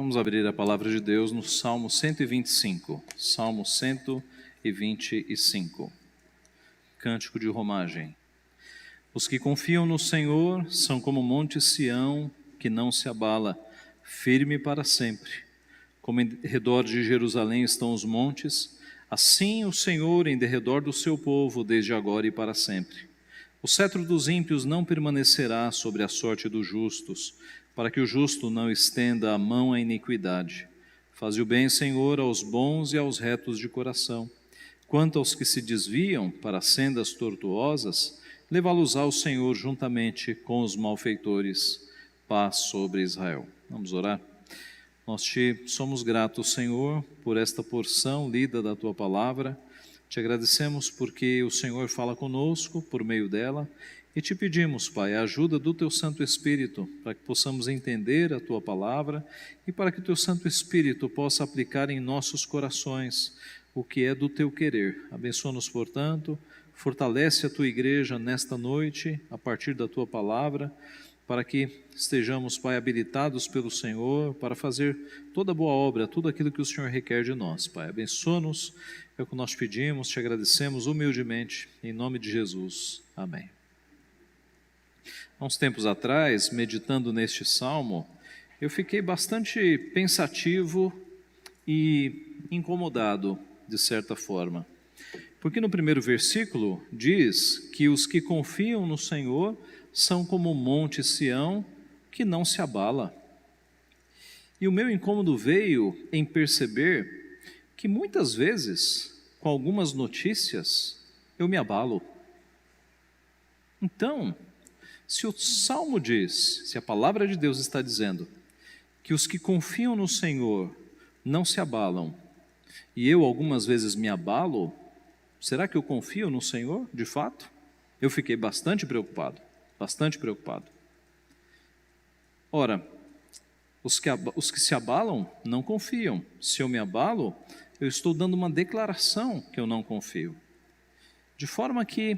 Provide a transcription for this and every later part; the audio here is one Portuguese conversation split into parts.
Vamos abrir a palavra de Deus no Salmo 125. Salmo 125. Cântico de romagem. Os que confiam no Senhor são como o monte Sião, que não se abala, firme para sempre. Como em redor de Jerusalém estão os montes, assim o Senhor em derredor do seu povo, desde agora e para sempre. O cetro dos ímpios não permanecerá sobre a sorte dos justos, para que o justo não estenda a mão à iniquidade. Faze o bem, Senhor, aos bons e aos retos de coração. Quanto aos que se desviam para sendas tortuosas, levá-los-á o Senhor juntamente com os malfeitores. Paz sobre Israel. Vamos orar? Nós te somos gratos, Senhor, por esta porção lida da Tua Palavra. Te agradecemos porque o Senhor fala conosco por meio dela e te pedimos, Pai, a ajuda do Teu Santo Espírito para que possamos entender a Tua Palavra e para que o Teu Santo Espírito possa aplicar em nossos corações o que é do Teu querer. Abençoa-nos, portanto, fortalece a Tua igreja nesta noite a partir da Tua Palavra, para que estejamos, Pai, habilitados pelo Senhor para fazer toda boa obra, tudo aquilo que o Senhor requer de nós, Pai. Abençoa-nos, é o que nós pedimos, te agradecemos humildemente, em nome de Jesus. Amém. Há uns tempos atrás, meditando neste salmo, eu fiquei bastante pensativo e incomodado, de certa forma. Porque no primeiro versículo diz que os que confiam no Senhor são como o monte Sião, que não se abala. E o meu incômodo veio em perceber que muitas vezes, com algumas notícias, eu me abalo. Então, se o Salmo diz, se a palavra de Deus está dizendo, que os que confiam no Senhor não se abalam, e eu algumas vezes me abalo, será que eu confio no Senhor, de fato? Eu fiquei bastante preocupado. Ora, os que se abalam não confiam. Se eu me abalo, eu estou dando uma declaração que eu não confio. De forma que,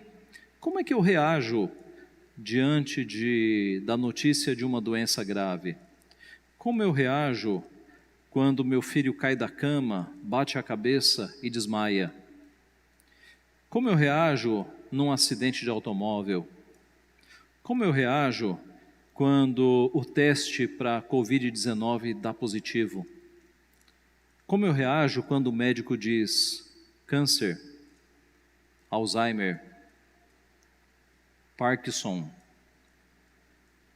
como é que eu reajo diante da notícia de uma doença grave? Como eu reajo quando meu filho cai da cama, bate a cabeça e desmaia? Como eu reajo num acidente de automóvel? Como eu reajo quando o teste para Covid-19 dá positivo? Como eu reajo quando o médico diz câncer, Alzheimer, Parkinson?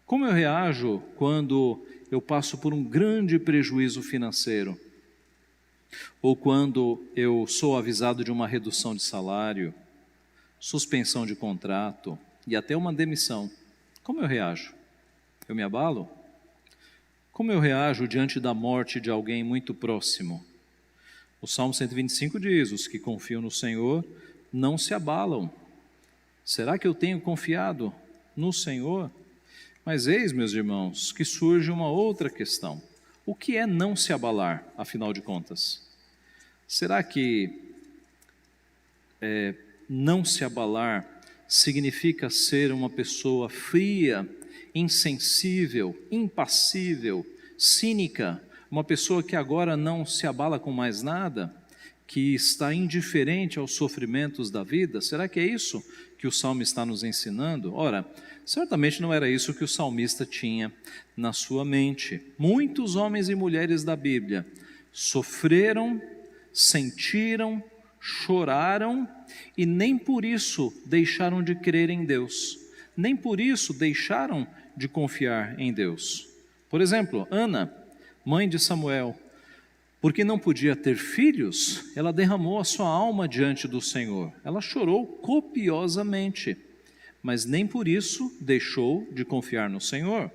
Como eu reajo quando eu passo por um grande prejuízo financeiro? Ou quando eu sou avisado de uma redução de salário, suspensão de contrato e até uma demissão? Como eu reajo? Eu me abalo? Como eu reajo diante da morte de alguém muito próximo? O Salmo 125 diz, os que confiam no Senhor não se abalam. Será que eu tenho confiado no Senhor? Mas eis, meus irmãos, que surge uma outra questão. O que é não se abalar, afinal de contas? Será que não se abalar significa ser uma pessoa fria, insensível, impassível, cínica, uma pessoa que agora não se abala com mais nada, que está indiferente aos sofrimentos da vida? Será que é isso que o Salmo está nos ensinando? Ora, certamente não era isso que o salmista tinha na sua mente. Muitos homens e mulheres da Bíblia sofreram, sentiram, choraram e nem por isso deixaram de crer em Deus, nem por isso deixaram de confiar em Deus. Por exemplo, Ana, mãe de Samuel, porque não podia ter filhos, ela derramou a sua alma diante do Senhor. Ela chorou copiosamente, mas nem por isso deixou de confiar no Senhor.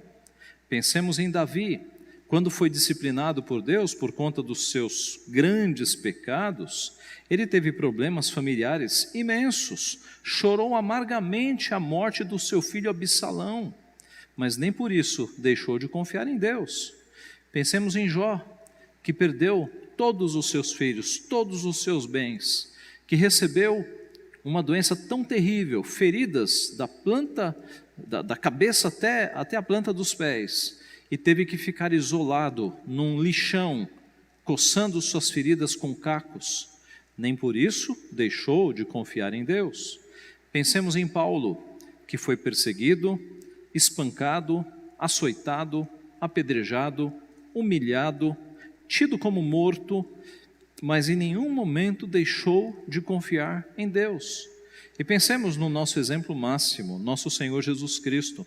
Pensemos em Davi, quando foi disciplinado por Deus por conta dos seus grandes pecados, ele teve problemas familiares imensos, chorou amargamente a morte do seu filho Absalão, mas nem por isso deixou de confiar em Deus. Pensemos em Jó, que perdeu todos os seus filhos, todos os seus bens, que recebeu uma doença tão terrível, feridas da cabeça até a planta dos pés, e teve que ficar isolado num lixão, coçando suas feridas com cacos. Nem por isso deixou de confiar em Deus. Pensemos em Paulo, que foi perseguido, espancado, açoitado, apedrejado, humilhado, tido como morto, mas em nenhum momento deixou de confiar em Deus. E pensemos no nosso exemplo máximo, nosso Senhor Jesus Cristo.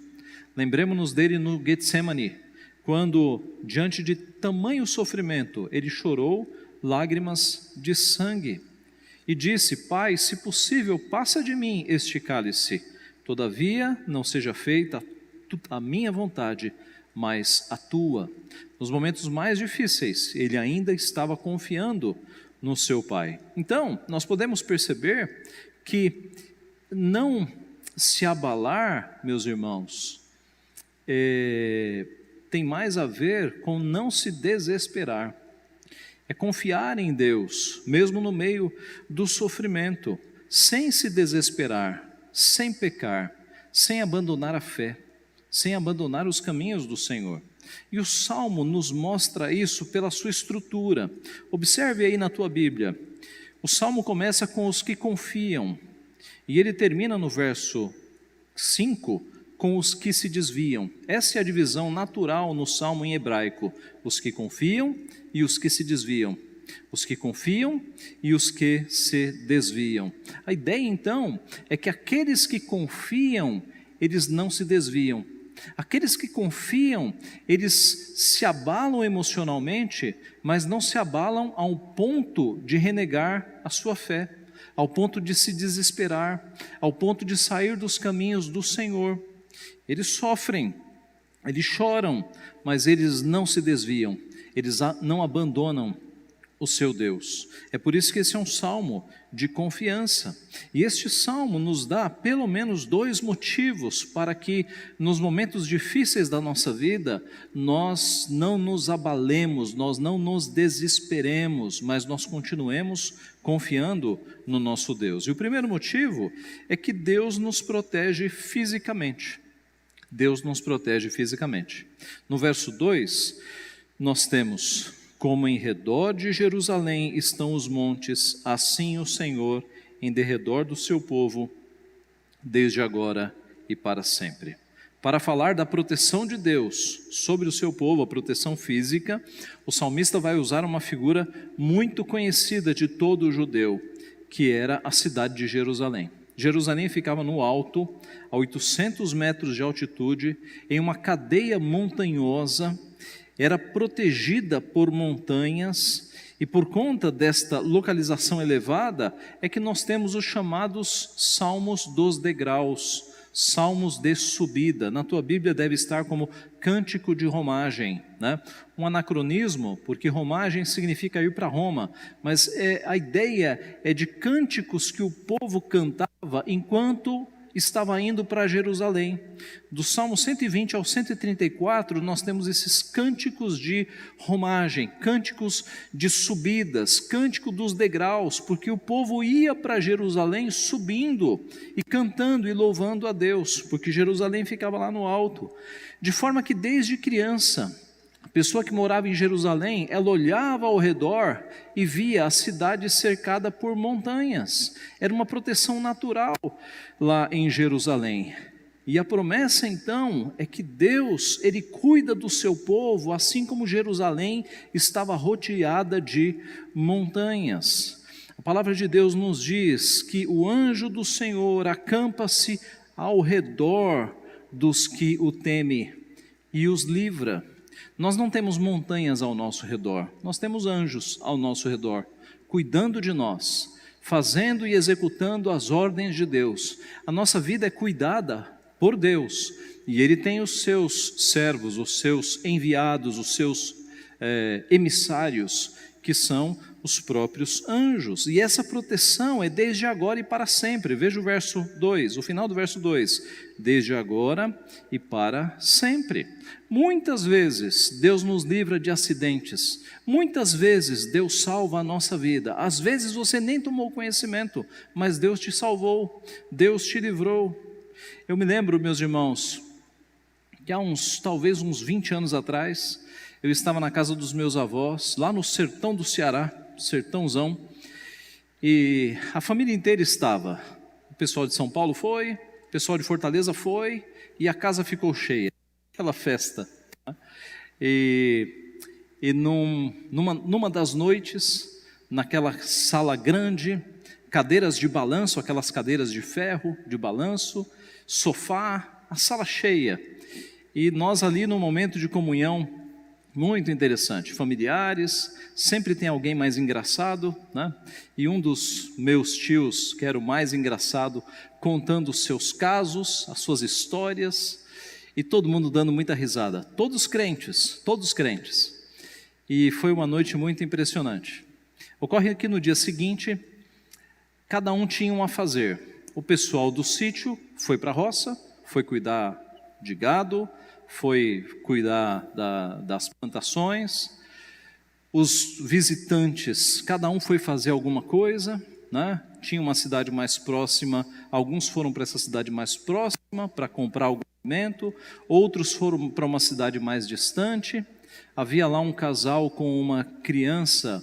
Lembremos-nos dele no Getsemane, quando, diante de tamanho sofrimento, ele chorou lágrimas de sangue e disse: Pai, se possível, passa de mim este cálice, todavia não seja feita a minha vontade, mas a tua. Nos momentos mais difíceis, ele ainda estava confiando no seu Pai. Então, nós podemos perceber que não se abalar, meus irmãos, tem mais a ver com não se desesperar. É confiar em Deus, mesmo no meio do sofrimento, sem se desesperar, sem pecar, sem abandonar a fé, sem abandonar os caminhos do Senhor. E o Salmo nos mostra isso pela sua estrutura. Observe aí na tua Bíblia. O Salmo começa com os que confiam, e ele termina no verso 5 com os que se desviam. Essa é a divisão natural no Salmo em hebraico: os que confiam e os que se desviam. Os que confiam e os que se desviam. A ideia então é que aqueles que confiam, eles não se desviam. Aqueles que confiam, eles se abalam emocionalmente, mas não se abalam ao ponto de renegar a sua fé, ao ponto de se desesperar, ao ponto de sair dos caminhos do Senhor. Eles sofrem, eles choram, mas eles não se desviam, eles não abandonam o seu Deus. É por isso que esse é um salmo de confiança. E este salmo nos dá pelo menos 2 motivos para que nos momentos difíceis da nossa vida nós não nos abalemos, nós não nos desesperemos, mas nós continuemos confiando no nosso Deus. E o primeiro motivo é que Deus nos protege fisicamente. Deus nos protege fisicamente. No verso 2, nós temos: como em redor de Jerusalém estão os montes, assim o Senhor em derredor do seu povo, desde agora e para sempre. Para falar da proteção de Deus sobre o seu povo, a proteção física, o salmista vai usar uma figura muito conhecida de todo o judeu, que era a cidade de Jerusalém. Jerusalém ficava no alto, a 800 metros de altitude, em uma cadeia montanhosa, era protegida por montanhas, e por conta desta localização elevada, é que nós temos os chamados salmos dos degraus, salmos de subida. Na tua Bíblia deve estar como cântico de romagem, né? Um anacronismo, porque romagem significa ir para Roma, mas a ideia é de cânticos que o povo cantava enquanto estava indo para Jerusalém. Do Salmo 120 ao 134, nós temos esses cânticos de romagem, cânticos de subidas, cântico dos degraus, porque o povo ia para Jerusalém subindo e cantando e louvando a Deus, porque Jerusalém ficava lá no alto. De forma que desde criança, a pessoa que morava em Jerusalém, ela olhava ao redor e via a cidade cercada por montanhas. Era uma proteção natural lá em Jerusalém. E a promessa então é que Deus, Ele cuida do seu povo, assim como Jerusalém estava rodeada de montanhas. A palavra de Deus nos diz que o anjo do Senhor acampa-se ao redor dos que o temem e os livra. Nós não temos montanhas ao nosso redor, nós temos anjos ao nosso redor, cuidando de nós, fazendo e executando as ordens de Deus. A nossa vida é cuidada por Deus, e Ele tem os seus servos, os seus enviados, os seus emissários, que são os próprios anjos, e essa proteção é desde agora e para sempre. Veja o verso 2, o final do verso 2, desde agora e para sempre. Muitas vezes Deus nos livra de acidentes, muitas vezes Deus salva a nossa vida, às vezes você nem tomou conhecimento, mas Deus te salvou, Deus te livrou. Eu me lembro, meus irmãos, que há talvez uns 20 anos atrás, eu estava na casa dos meus avós, lá no sertão do Ceará, sertãozão, e a família inteira estava. O pessoal de São Paulo foi, o pessoal de Fortaleza foi, e a casa ficou cheia, aquela festa. Tá? E numa das noites, naquela sala grande, cadeiras de balanço, aquelas cadeiras de ferro, de balanço, sofá, a sala cheia. E nós ali no momento de comunhão, muito interessante, familiares, sempre tem alguém mais engraçado, né? E um dos meus tios, que era o mais engraçado, contando os seus casos, as suas histórias, e todo mundo dando muita risada, todos crentes, e foi uma noite muito impressionante. Ocorre que no dia seguinte, cada um tinha um a fazer. O pessoal do sítio foi para a roça, foi cuidar de gado, foi cuidar das plantações. Os visitantes, cada um foi fazer alguma coisa, né? Tinha uma cidade mais próxima, alguns foram para essa cidade mais próxima para comprar algum alimento, outros foram para uma cidade mais distante. Havia lá um casal com uma criança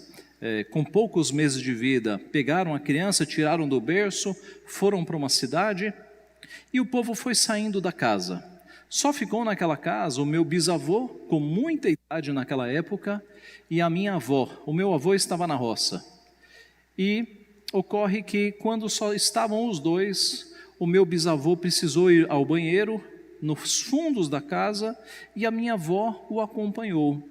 com poucos meses de vida, pegaram a criança, tiraram do berço, foram para uma cidade, e o povo foi saindo da casa. Só ficou naquela casa o meu bisavô, com muita idade naquela época, e a minha avó. O meu avô estava na roça. E ocorre que quando só estavam os dois, o meu bisavô precisou ir ao banheiro, nos fundos da casa, e a minha avó o acompanhou.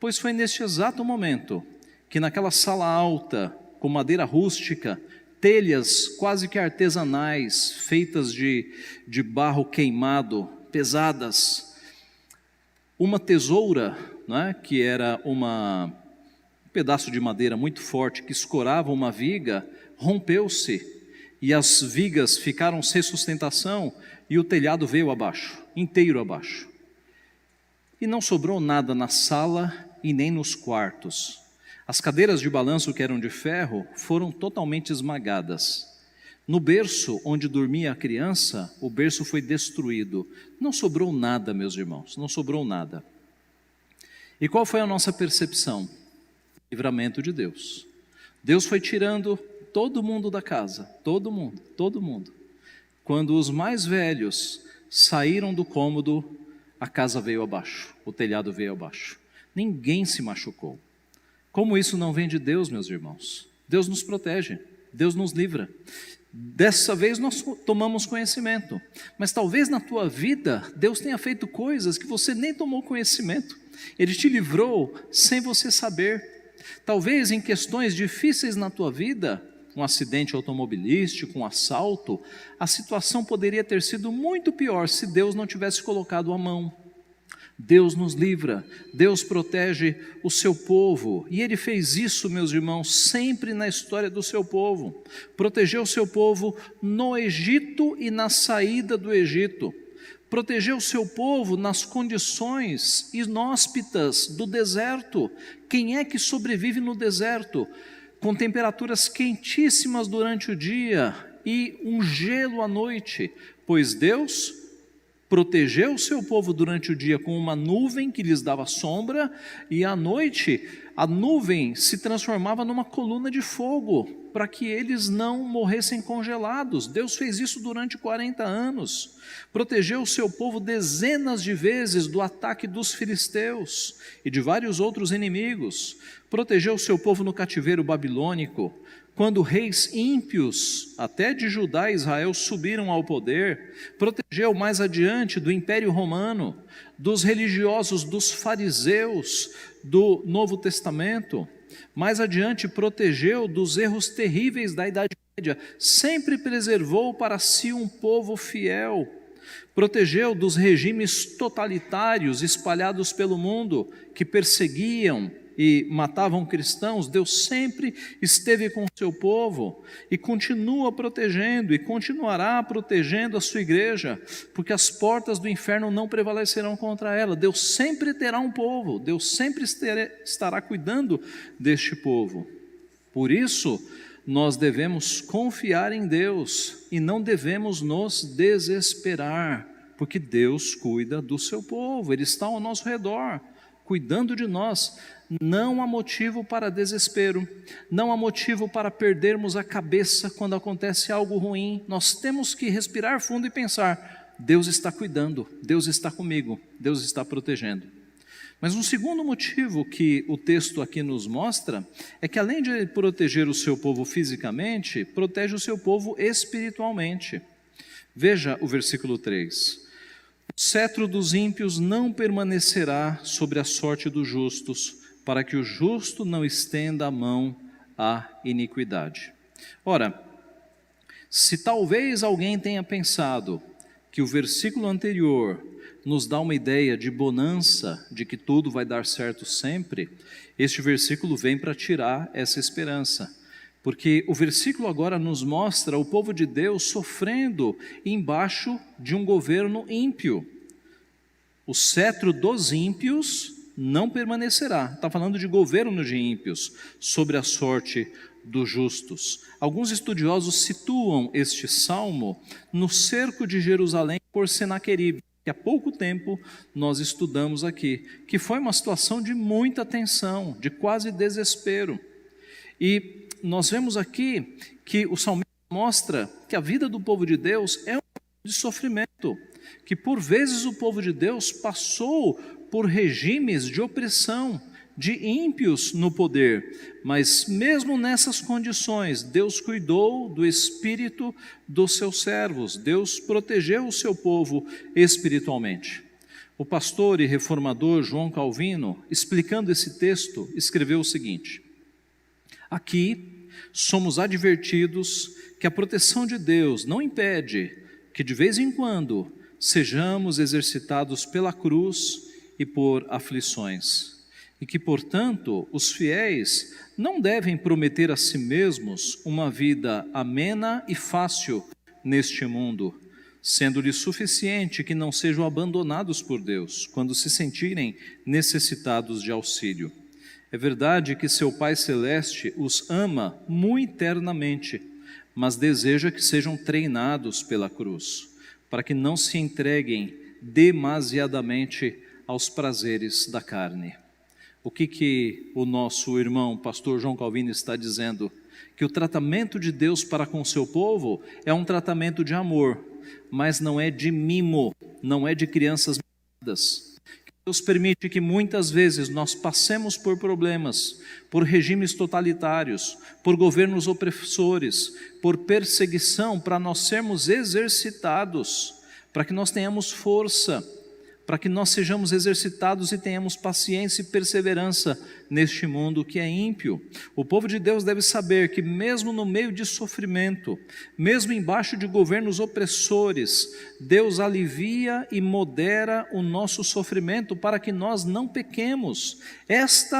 Pois foi neste exato momento que naquela sala alta, com madeira rústica, telhas quase que artesanais, feitas de barro queimado, pesadas, uma tesoura, né, que era um pedaço de madeira muito forte, que escorava uma viga, rompeu-se, e as vigas ficaram sem sustentação, e o telhado veio abaixo, inteiro abaixo. E não sobrou nada na sala e nem nos quartos. As cadeiras de balanço, que eram de ferro, foram totalmente esmagadas. No berço onde dormia a criança, o berço foi destruído. Não sobrou nada, meus irmãos, não sobrou nada. E qual foi a nossa percepção? Livramento de Deus. Deus foi tirando todo mundo da casa, todo mundo. Quando os mais velhos saíram do cômodo, a casa veio abaixo, o telhado veio abaixo. Ninguém se machucou. Como isso não vem de Deus, meus irmãos? Deus nos protege, Deus nos livra. Dessa vez nós tomamos conhecimento, mas talvez na tua vida Deus tenha feito coisas que você nem tomou conhecimento. Ele te livrou sem você saber. Talvez em questões difíceis na tua vida, um acidente automobilístico, um assalto, a situação poderia ter sido muito pior se Deus não tivesse colocado a mão. Deus nos livra, Deus protege o seu povo, e Ele fez isso, meus irmãos, sempre na história do seu povo. Protegeu o seu povo no Egito e na saída do Egito. Protegeu o seu povo nas condições inóspitas do deserto. Quem é que sobrevive no deserto? Com temperaturas quentíssimas durante o dia e um gelo à noite, pois Deus protegeu o seu povo durante o dia com uma nuvem que lhes dava sombra, e à noite a nuvem se transformava numa coluna de fogo, para que eles não morressem congelados. Deus fez isso durante 40 anos, protegeu o seu povo dezenas de vezes do ataque dos filisteus e de vários outros inimigos, protegeu o seu povo no cativeiro babilônico, quando reis ímpios, até de Judá e Israel, subiram ao poder, protegeu mais adiante do Império Romano, dos religiosos, dos fariseus do Novo Testamento, mais adiante protegeu dos erros terríveis da Idade Média, sempre preservou para si um povo fiel, protegeu dos regimes totalitários espalhados pelo mundo, que perseguiam e matavam cristãos. Deus sempre esteve com o seu povo e continua protegendo e continuará protegendo a sua igreja, porque as portas do inferno não prevalecerão contra ela. Deus sempre terá um povo, Deus sempre estará cuidando deste povo. Por isso, nós devemos confiar em Deus e não devemos nos desesperar. porque Deus cuida do seu povo, Ele está ao nosso redor, cuidando de nós. Não há motivo para desespero, não há motivo para perdermos a cabeça quando acontece algo ruim. Nós temos que respirar fundo e pensar: Deus está cuidando, Deus está comigo, Deus está protegendo. Mas um segundo motivo que o texto aqui nos mostra é que, além de proteger o seu povo fisicamente, protege o seu povo espiritualmente. Veja o versículo 3. O cetro dos ímpios não permanecerá sobre a sorte dos justos, para que o justo não estenda a mão à iniquidade. Ora, se talvez alguém tenha pensado que o versículo anterior nos dá uma ideia de bonança, de que tudo vai dar certo sempre, este versículo vem para tirar essa esperança. Porque o versículo agora nos mostra o povo de Deus sofrendo embaixo de um governo ímpio. O cetro dos ímpios não permanecerá. Está falando de governo de ímpios sobre a sorte dos justos. Alguns estudiosos situam este salmo no cerco de Jerusalém por Senaqueribe, que há pouco tempo nós estudamos aqui, que foi uma situação de muita tensão, de quase desespero. E nós vemos aqui que o salmista mostra que a vida do povo de Deus é um de sofrimento, que por vezes o povo de Deus passou por regimes de opressão, de ímpios no poder, mas mesmo nessas condições, Deus cuidou do espírito dos seus servos, Deus protegeu o seu povo espiritualmente. O pastor e reformador João Calvino, explicando esse texto, escreveu o seguinte: aqui somos advertidos que a proteção de Deus não impede que de vez em quando sejamos exercitados pela cruz e por aflições, e que, portanto, os fiéis não devem prometer a si mesmos uma vida amena e fácil neste mundo, sendo-lhes suficiente que não sejam abandonados por Deus quando se sentirem necessitados de auxílio. É verdade que seu Pai Celeste os ama muito eternamente, mas deseja que sejam treinados pela cruz, para que não se entreguem demasiadamente aos prazeres da carne. O que o nosso irmão, pastor João Calvino, está dizendo? Que o tratamento de Deus para com o seu povo é um tratamento de amor, mas não é de mimo, não é de crianças mimadas. Deus permite que muitas vezes nós passemos por problemas, por regimes totalitários, por governos opressores, por perseguição, para nós sermos exercitados, para que nós tenhamos força, para que nós sejamos exercitados e tenhamos paciência e perseverança neste mundo que é ímpio. O povo de Deus deve saber que mesmo no meio de sofrimento, mesmo embaixo de governos opressores, Deus alivia e modera o nosso sofrimento para que nós não pequemos. Este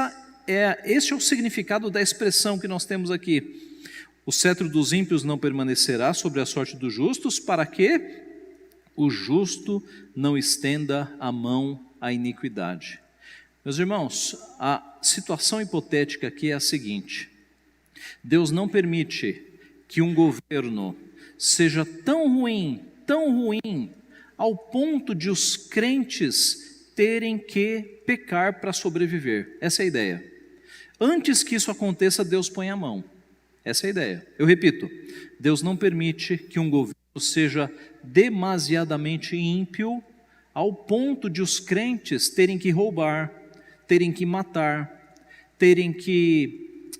é o significado da expressão que nós temos aqui. O cetro dos ímpios não permanecerá sobre a sorte dos justos, para que o justo não estenda a mão à iniquidade. Meus irmãos, a situação hipotética aqui é a seguinte: Deus não permite que um governo seja tão ruim, ao ponto de os crentes terem que pecar para sobreviver. Essa é a ideia. Antes que isso aconteça, Deus põe a mão. Essa é a ideia. Eu repito, Deus não permite que um governo seja demasiadamente ímpio ao ponto de os crentes terem que roubar, terem que matar, terem que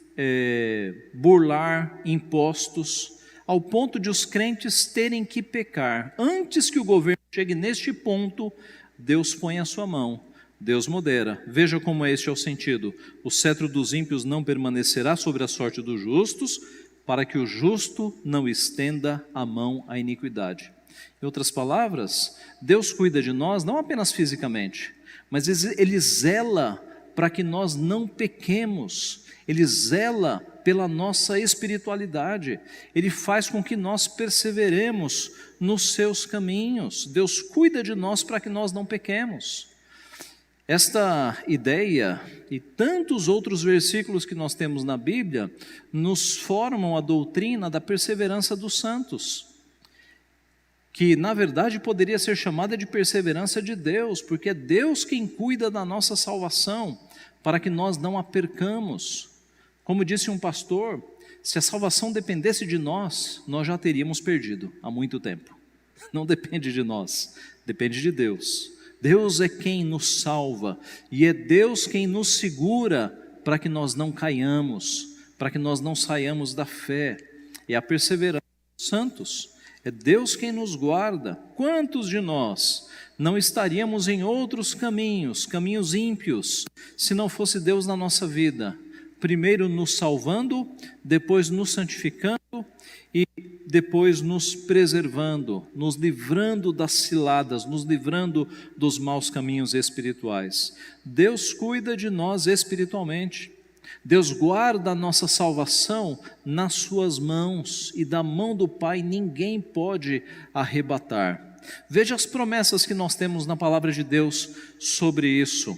burlar impostos, ao ponto de os crentes terem que pecar. Antes que o governo chegue neste ponto, Deus põe a sua mão, Deus modera. Veja como este é o sentido: o cetro dos ímpios não permanecerá sobre a sorte dos justos, para que o justo não estenda a mão à iniquidade. Em outras palavras, Deus cuida de nós não apenas fisicamente, mas Ele zela para que nós não pequemos, Ele zela pela nossa espiritualidade, Ele faz com que nós perseveremos nos seus caminhos. Deus cuida de nós para que nós não pequemos. Esta ideia e tantos outros versículos que nós temos na Bíblia nos formam a doutrina da perseverança dos santos, que na verdade poderia ser chamada de perseverança de Deus, porque é Deus quem cuida da nossa salvação, para que nós não a percamos. Como disse um pastor, se a salvação dependesse de nós, nós já teríamos perdido há muito tempo. Não depende de nós, depende de Deus. Deus é quem nos salva, e é Deus quem nos segura para que nós não caiamos, para que nós não saiamos da fé. É a perseverança dos santos, é Deus quem nos guarda. Quantos de nós não estaríamos em outros caminhos, caminhos ímpios, se não fosse Deus na nossa vida? Primeiro nos salvando, depois nos santificando e depois nos preservando, nos livrando das ciladas, nos livrando dos maus caminhos espirituais. Deus cuida de nós espiritualmente. Deus guarda a nossa salvação nas suas mãos, e da mão do Pai ninguém pode arrebatar. Veja as promessas que nós temos na palavra de Deus sobre isso.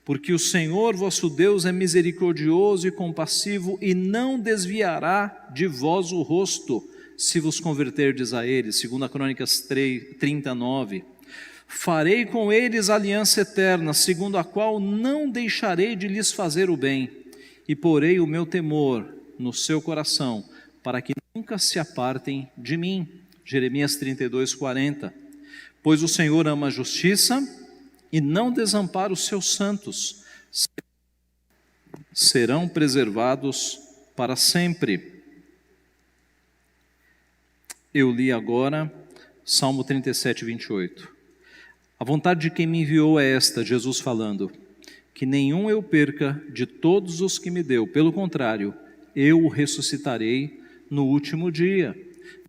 Porque o Senhor vosso Deus é misericordioso e compassivo, e não desviará de vós o rosto, se vos converterdes a Ele. 2 Crônicas 39. Farei com eles aliança eterna, segundo a qual não deixarei de lhes fazer o bem, e porei o meu temor no seu coração, para que nunca se apartem de mim. Jeremias 32, 40. Pois o Senhor ama a justiça e não desampara os seus santos, serão preservados para sempre. Eu li agora Salmo 37, 28. A vontade de quem me enviou é esta, Jesus falando, que nenhum eu perca de todos os que me deu, pelo contrário, eu o ressuscitarei no último dia.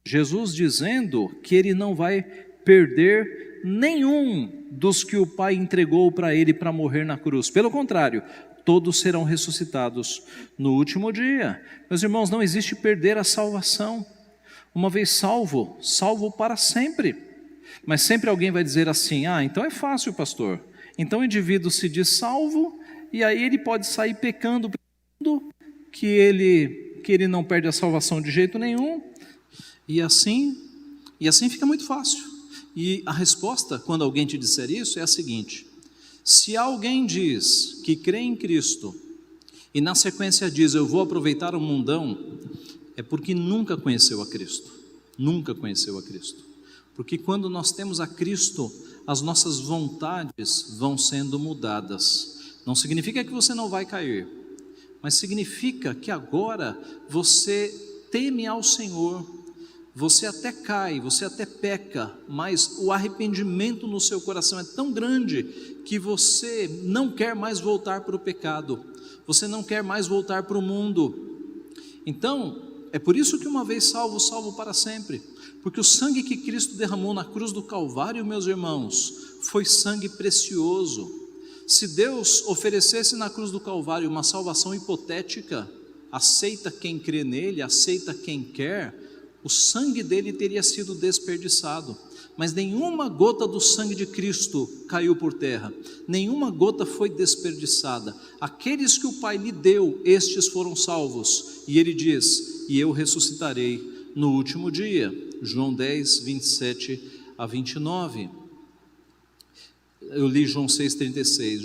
Jesus dizendo que ele não vai perder nenhum dos que o Pai entregou para ele para morrer na cruz. Pelo contrário, todos serão ressuscitados no último dia. Meus irmãos, não existe perder a salvação. Uma vez salvo, salvo para sempre. Mas sempre alguém vai dizer assim, então é fácil, pastor. Então o indivíduo se diz salvo, e aí ele pode sair pecando, que ele não perde a salvação de jeito nenhum, e assim fica muito fácil. E a resposta, quando alguém te disser isso, é a seguinte: se alguém diz que crê em Cristo, e na sequência diz, eu vou aproveitar o mundão, é porque nunca conheceu a Cristo, nunca conheceu a Cristo. Porque quando nós temos a Cristo, as nossas vontades vão sendo mudadas. Não significa que você não vai cair, mas significa que agora você teme ao Senhor. Você até cai, você até peca, mas o arrependimento no seu coração é tão grande que você não quer mais voltar para o pecado, você não quer mais voltar para o mundo. Então, é por isso que uma vez salvo, salvo para sempre. Porque o sangue que Cristo derramou na cruz do Calvário, meus irmãos, foi sangue precioso. Se Deus oferecesse na cruz do Calvário uma salvação hipotética, aceita quem crê nele, aceita quem quer, o sangue dele teria sido desperdiçado. Mas nenhuma gota do sangue de Cristo caiu por terra, nenhuma gota foi desperdiçada. Aqueles que o Pai lhe deu, estes foram salvos. E ele diz, e eu ressuscitarei no último dia. João 10, 27 a 29. Eu li João 6,36.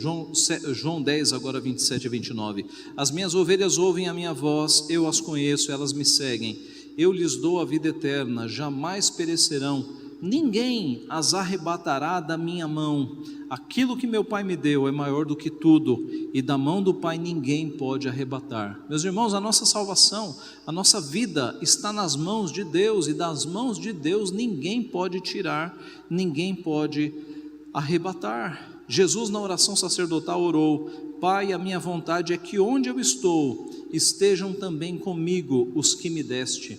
João 10, agora 27 a 29. As minhas ovelhas ouvem a minha voz, eu as conheço, elas me seguem. Eu lhes dou a vida eterna, jamais perecerão, ninguém as arrebatará da minha mão. Aquilo que meu Pai me deu é maior do que tudo, e da mão do Pai ninguém pode arrebatar. Meus irmãos, a nossa salvação, a nossa vida está nas mãos de Deus, e das mãos de Deus ninguém pode tirar, ninguém pode arrebatar. Jesus, na oração sacerdotal, orou: Pai, a minha vontade é que onde eu estou, estejam também comigo os que me deste,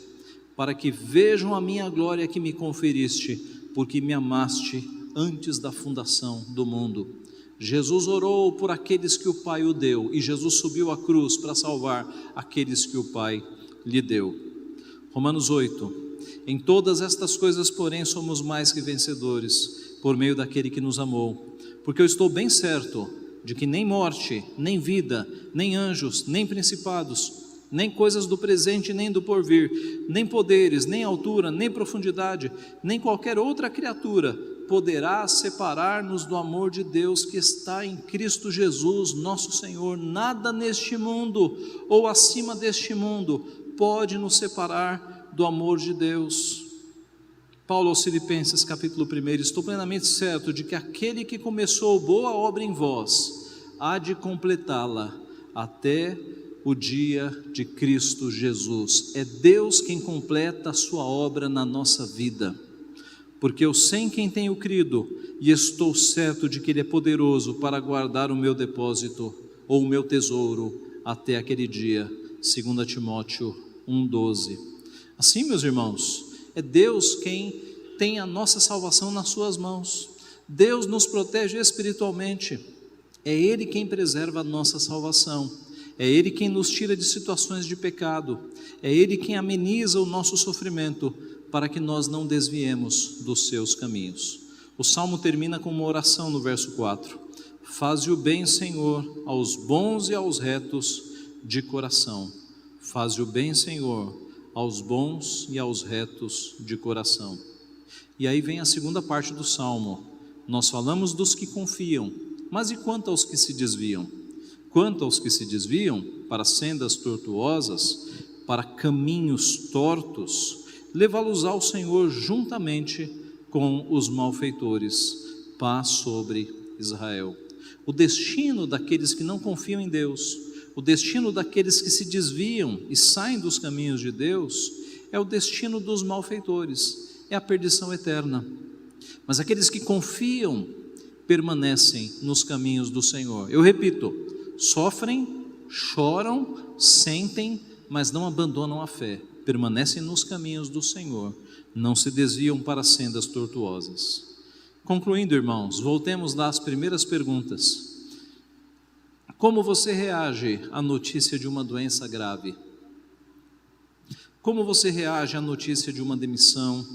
para que vejam a minha glória que me conferiste, porque me amaste antes da fundação do mundo. Jesus orou por aqueles que o Pai o deu, e Jesus subiu à cruz para salvar aqueles que o Pai lhe deu. Romanos 8. Em todas estas coisas, porém, somos mais que vencedores, por meio daquele que nos amou. Porque eu estou bem certo de que nem morte, nem vida, nem anjos, nem principados, nem coisas do presente, nem do porvir, nem poderes, nem altura, nem profundidade, nem qualquer outra criatura poderá separar-nos do amor de Deus que está em Cristo Jesus, nosso Senhor. Nada neste mundo ou acima deste mundo pode nos separar do amor de Deus. Paulo aos Filipenses, capítulo 1: estou plenamente certo de que aquele que começou boa obra em vós há de completá-la até o dia de Cristo Jesus. É Deus quem completa a sua obra na nossa vida, porque eu sei em quem tenho crido e estou certo de que Ele é poderoso para guardar o meu depósito ou o meu tesouro até aquele dia. 2 Timóteo 1,12. Assim, meus irmãos, é Deus quem tem a nossa salvação nas suas mãos. Deus nos protege espiritualmente, é Ele quem preserva a nossa salvação. É Ele quem nos tira de situações de pecado, é Ele quem ameniza o nosso sofrimento, para que nós não desviemos dos seus caminhos. O Salmo termina com uma oração no verso 4: faze o bem, Senhor, aos bons e aos retos de coração. Faze o bem, Senhor, aos bons e aos retos de coração. E aí vem a segunda parte do Salmo. Nós falamos dos que confiam, mas e quanto aos que se desviam? Quanto aos que se desviam para sendas tortuosas, para caminhos tortos, levá-los ao Senhor juntamente com os malfeitores. Paz sobre Israel. O destino daqueles que não confiam em Deus, o destino daqueles que se desviam e saem dos caminhos de Deus, é o destino dos malfeitores, é a perdição eterna. Mas aqueles que confiam permanecem nos caminhos do Senhor. Eu repito: sofrem, choram, sentem, mas não abandonam a fé, permanecem nos caminhos do Senhor, não se desviam para sendas tortuosas. Concluindo, irmãos, voltemos lá às primeiras perguntas. Como você reage à notícia de uma doença grave? Como você reage à notícia de uma demissão?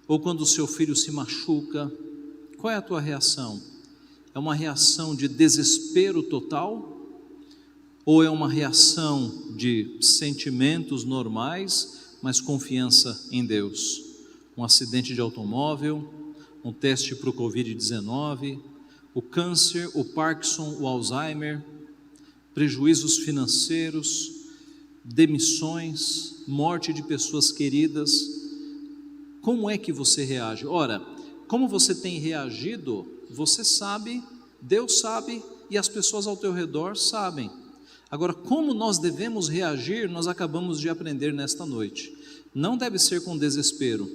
Ou quando o seu filho se machuca? Qual é a tua reação? É uma reação de desespero total? Ou é uma reação de sentimentos normais, mas confiança em Deus? Um acidente de automóvel, um teste para o Covid-19, o câncer, o Parkinson, o Alzheimer, prejuízos financeiros, demissões, morte de pessoas queridas. Como é que você reage? Ora, como você tem reagido, você sabe, Deus sabe e as pessoas ao teu redor sabem. Agora, como nós devemos reagir, nós acabamos de aprender nesta noite. Não deve ser com desespero,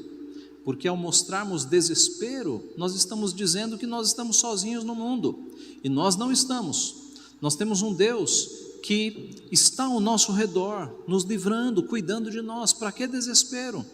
porque ao mostrarmos desespero, nós estamos dizendo que nós estamos sozinhos no mundo, e nós não estamos. Nós temos um Deus que está ao nosso redor, nos livrando, cuidando de nós. Para que desespero?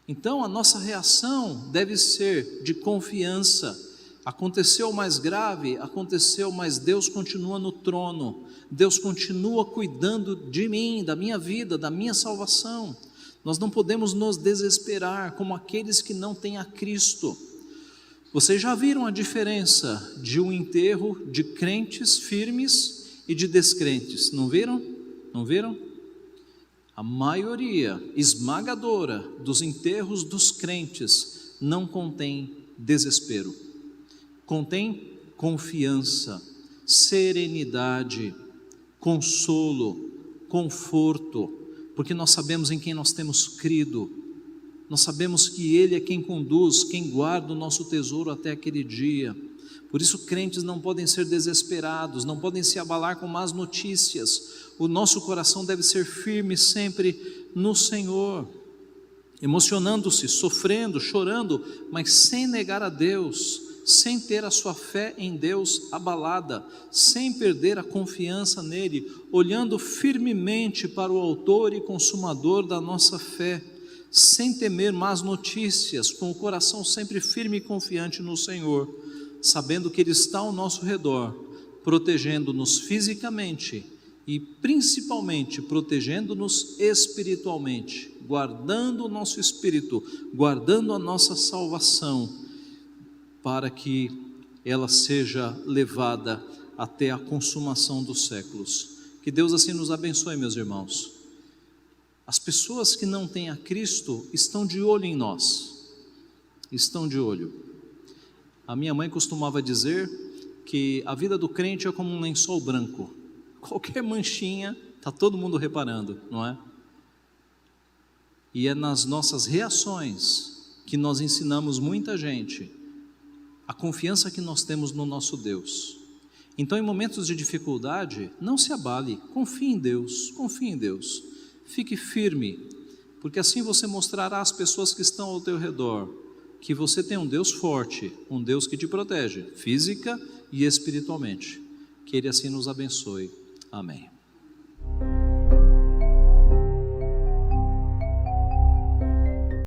Então a nossa reação deve ser de confiança. Aconteceu o mais grave, aconteceu, mas Deus continua no trono, Deus continua cuidando de mim, da minha vida, da minha salvação. Nós não podemos nos desesperar como aqueles que não têm a Cristo. Vocês já viram a diferença de um enterro de crentes firmes e de descrentes, não viram? Não viram? A maioria esmagadora dos enterros dos crentes não contém desespero, contém confiança, serenidade, consolo, conforto, porque nós sabemos em quem nós temos crido, nós sabemos que Ele é quem conduz, quem guarda o nosso tesouro até aquele dia. Por isso crentes não podem ser desesperados, não podem se abalar com más notícias. O nosso coração deve ser firme sempre no Senhor, emocionando-se, sofrendo, chorando, mas sem negar a Deus, sem ter a sua fé em Deus abalada, sem perder a confiança nele, olhando firmemente para o autor e consumador da nossa fé, sem temer más notícias, com o coração sempre firme e confiante no Senhor, sabendo que Ele está ao nosso redor, protegendo-nos fisicamente e principalmente protegendo-nos espiritualmente, guardando o nosso espírito, guardando a nossa salvação, para que ela seja levada até a consumação dos séculos. Que Deus assim nos abençoe, meus irmãos. As pessoas que não têm a Cristo estão de olho em nós, estão de olho. A minha mãe costumava dizer que a vida do crente é como um lençol branco, qualquer manchinha, está todo mundo reparando, não é? E é nas nossas reações que nós ensinamos muita gente a confiança que nós temos no nosso Deus. Então, em momentos de dificuldade, não se abale, confie em Deus, confie em Deus. Fique firme, porque assim você mostrará às pessoas que estão ao teu redor que você tem um Deus forte, um Deus que te protege, física e espiritualmente. Que Ele assim nos abençoe. Amém.